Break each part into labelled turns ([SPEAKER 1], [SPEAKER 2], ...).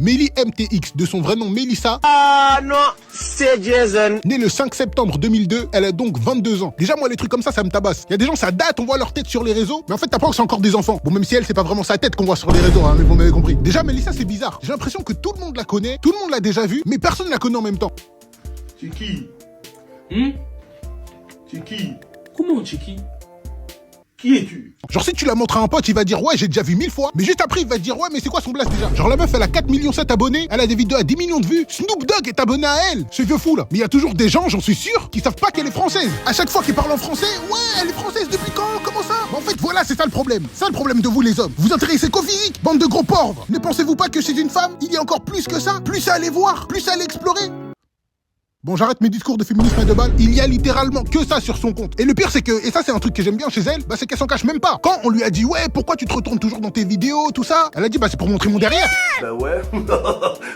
[SPEAKER 1] Mélie MTX, de son vrai nom Mélissa.
[SPEAKER 2] Ah non, c'est Jason.
[SPEAKER 1] Née le 5 septembre 2002, elle a donc 22 ans. Déjà, moi, les trucs comme ça me tabasse. Il y a des gens, ça date, on voit leur tête sur les réseaux, mais en fait, t'apprends que c'est encore des enfants. Bon, même si elle, c'est pas vraiment sa tête qu'on voit sur les réseaux, hein, mais vous m'avez compris. Déjà, Mélissa, c'est bizarre. J'ai l'impression que tout le monde la connaît, tout le monde l'a déjà vue, mais personne la connaît en même temps.
[SPEAKER 3] C'est qui? C'est qui?
[SPEAKER 4] Comment c'est qui?
[SPEAKER 3] Qui es-tu?
[SPEAKER 1] Genre, si tu la montres à un pote, il va dire ouais, j'ai déjà vu 1000 fois, mais juste après, il va te dire ouais, mais c'est quoi son blast déjà? Genre, la meuf, elle a 4,7 millions abonnés, elle a des vidéos à 10 millions de vues, Snoop Dogg est abonné à elle, ce vieux fou là. Mais il y a toujours des gens, j'en suis sûr, qui savent pas qu'elle est française. À chaque fois qu'ils parlent en français, ouais, elle est française depuis quand? Comment ça? En fait, voilà, c'est ça le problème. C'est le problème de vous, les hommes. Vous intéressez qu'au physique, bande de gros pauvres. Ne pensez-vous pas que chez une femme, il y a encore plus que ça? Plus à aller voir, plus à aller explorer? Bon, j'arrête mes discours de féminisme à deux balles. Il y a littéralement que ça sur son compte. Et le pire, c'est que, et ça, c'est un truc que j'aime bien chez elle, bah, c'est qu'elle s'en cache même pas. Quand on lui a dit, ouais, pourquoi tu te retournes toujours dans tes vidéos, tout ça, elle a dit, bah, c'est pour montrer mon derrière.
[SPEAKER 3] Bah ouais,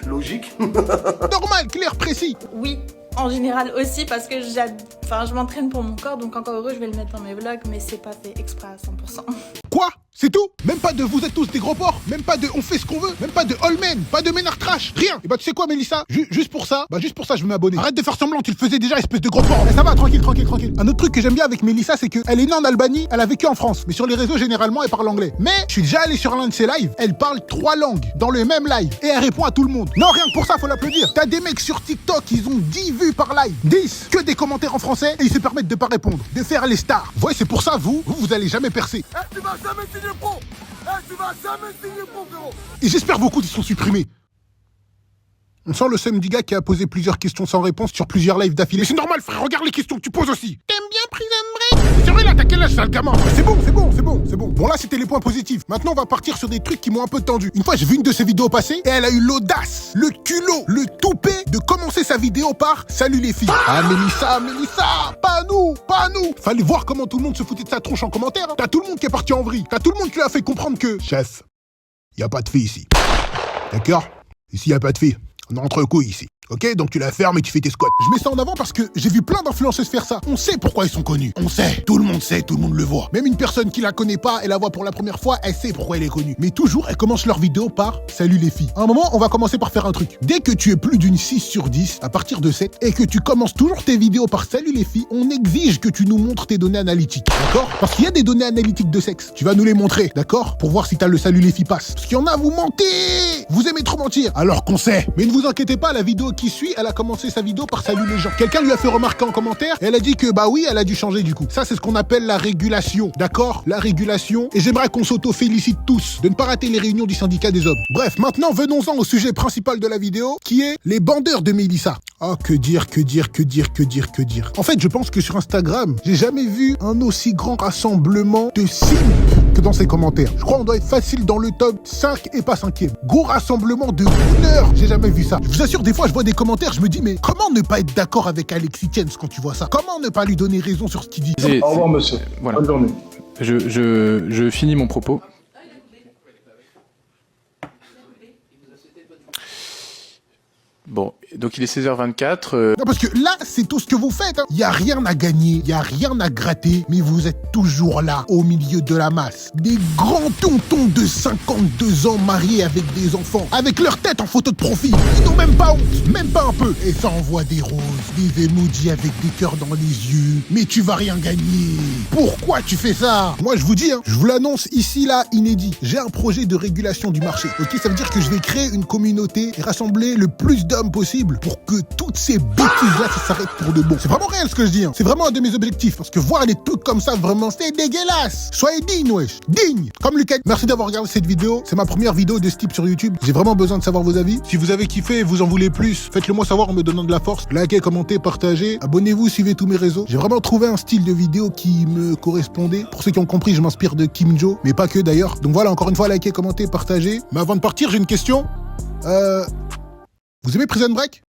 [SPEAKER 3] logique.
[SPEAKER 1] Normal, clair, précis.
[SPEAKER 5] Oui, en général aussi parce que je m'entraîne pour mon corps, donc encore heureux, je vais le mettre dans mes vlogs, mais c'est pas fait exprès à 100%.
[SPEAKER 1] Quoi? C'est tout? Même pas de vous êtes tous des gros porcs, même pas de on fait ce qu'on veut, même pas de all men, pas de ménard trash, rien. Et bah tu sais quoi Mélissa, juste pour ça, je vais m'abonner. Arrête de faire semblant, tu le faisais déjà espèce de gros porc. Ça va, tranquille. Un autre truc que j'aime bien avec Mélissa, c'est qu'elle est née en Albanie, elle a vécu en France, mais sur les réseaux généralement elle parle anglais. Mais je suis déjà allé sur l'un de ses lives, elle parle 3 langues dans le même live et elle répond à tout le monde. Non, rien que pour ça, faut l'applaudir. T'as des mecs sur TikTok, ils ont 10 vues par live, 10, que des commentaires en français et ils se permettent de pas répondre, de faire les stars. Ouais, c'est pour ça vous allez jamais percer.
[SPEAKER 3] Tu vas jamais signer pro. Tu vas jamais signer pro, frérot.
[SPEAKER 1] Et j'espère vos comptes ils sont supprimés. On sent le seum du gars qui a posé plusieurs questions sans réponse sur plusieurs lives d'affilée. Mais c'est normal frère, regarde les questions que tu poses aussi. T'aimes bien Prison Break? C'est vrai là, t'as quel âge, sale gamin? C'est bon. Bon là c'était les points positifs. Maintenant on va partir sur des trucs qui m'ont un peu tendu. Une fois j'ai vu une de ses vidéos passer et elle a eu l'audace, le culot, le toupet de commencer sa vidéo par salut les filles. Ah Mélissa, pas nous. Fallait voir comment tout le monde se foutait de sa tronche en commentaire. T'as tout le monde qui est parti en vrille. T'as tout le monde qui lui a fait comprendre que chef, y a pas de filles ici. D'accord? Ici y a pas de filles. On est entre couilles ici. Ok, donc tu la fermes et tu fais tes squats. Je mets ça en avant parce que j'ai vu plein d'influenceuses faire ça. On sait pourquoi ils sont connus. On sait, tout le monde le voit. Même une personne qui la connaît pas et la voit pour la première fois, elle sait pourquoi elle est connue. Mais toujours, elle commence leur vidéo par « Salut les filles ». À un moment, on va commencer par faire un truc. Dès que tu es plus d'une 6 sur 10, à partir de 7, et que tu commences toujours tes vidéos par « Salut les filles », on exige que tu nous montres tes données analytiques. D'accord? Parce qu'il y a des données analytiques de sexe. Tu vas nous les montrer, d'accord? Pour voir si t'as le « Salut les filles » passe. Parce qu'il y en a, vous mentez! Vous aimez trop mentir. Alors qu'on sait. Mais ne vous inquiétez pas, la vidéo qui suit, elle a commencé sa vidéo par salut les gens. Quelqu'un lui a fait remarquer en commentaire et elle a dit que bah oui, elle a dû changer du coup. Ça c'est ce qu'on appelle la régulation, d'accord? La régulation. Et j'aimerais qu'on s'auto-félicite tous de ne pas rater les réunions du syndicat des hommes. Bref, maintenant venons-en au sujet principal de la vidéo qui est les bandeurs de Mélissa. Oh que dire. En fait je pense que sur Instagram, j'ai jamais vu un aussi grand rassemblement de simp que dans ses commentaires. Je crois qu'on doit être facile dans le top 5 et pas 5e. Gros rassemblement de bonheur, j'ai jamais vu ça. Je vous assure, des fois je vois des commentaires, je me dis mais comment ne pas être d'accord avec Alexis Tiens quand tu vois ça? Comment ne pas lui donner raison sur ce qu'il dit?
[SPEAKER 6] Au revoir monsieur,
[SPEAKER 4] Voilà.
[SPEAKER 6] bonne journée.
[SPEAKER 4] Je finis mon propos. Bon, donc il est 16h24.
[SPEAKER 1] Non, parce que là, c'est tout ce que vous faites. Il n'y a rien à gagner, il n'y a rien à gratter, mais vous êtes toujours là, au milieu de la masse. Des grands tontons de 52 ans mariés avec des enfants, avec leur tête en photo de profil. Ils n'ont même pas honte, même pas un peu. Et ça envoie des roses, des emojis avec des cœurs dans les yeux. Mais tu vas rien gagner. Pourquoi tu fais ça? Moi, je vous dis, je vous l'annonce ici, là, inédit. J'ai un projet de régulation du marché. Ok, ça veut dire que je vais créer une communauté et rassembler le plus d'hommes possible pour que toutes ces bêtises-là, ça s'arrête pour de bon. C'est vraiment réel ce que je dis. C'est vraiment un de mes objectifs. Parce que voir des trucs comme ça, vraiment, c'est dégueulasse. Soyez digne, wesh. Digne. Comme Lucas. Merci d'avoir regardé cette vidéo. C'est ma première vidéo de ce type sur YouTube. J'ai vraiment besoin de savoir vos avis. Si vous avez kiffé et vous en voulez plus, faites-le moi savoir en me donnant de la force. Likez, commentez, partagez. Abonnez-vous, suivez tous mes réseaux. J'ai vraiment trouvé un style de vidéo qui me correspondait. Pour ceux qui ont compris, je m'inspire de Kim Jo, mais pas que d'ailleurs. Donc voilà, encore une fois, likez, commentez, partagez. Mais avant de partir, j'ai une question. Vous aimez Prison Break?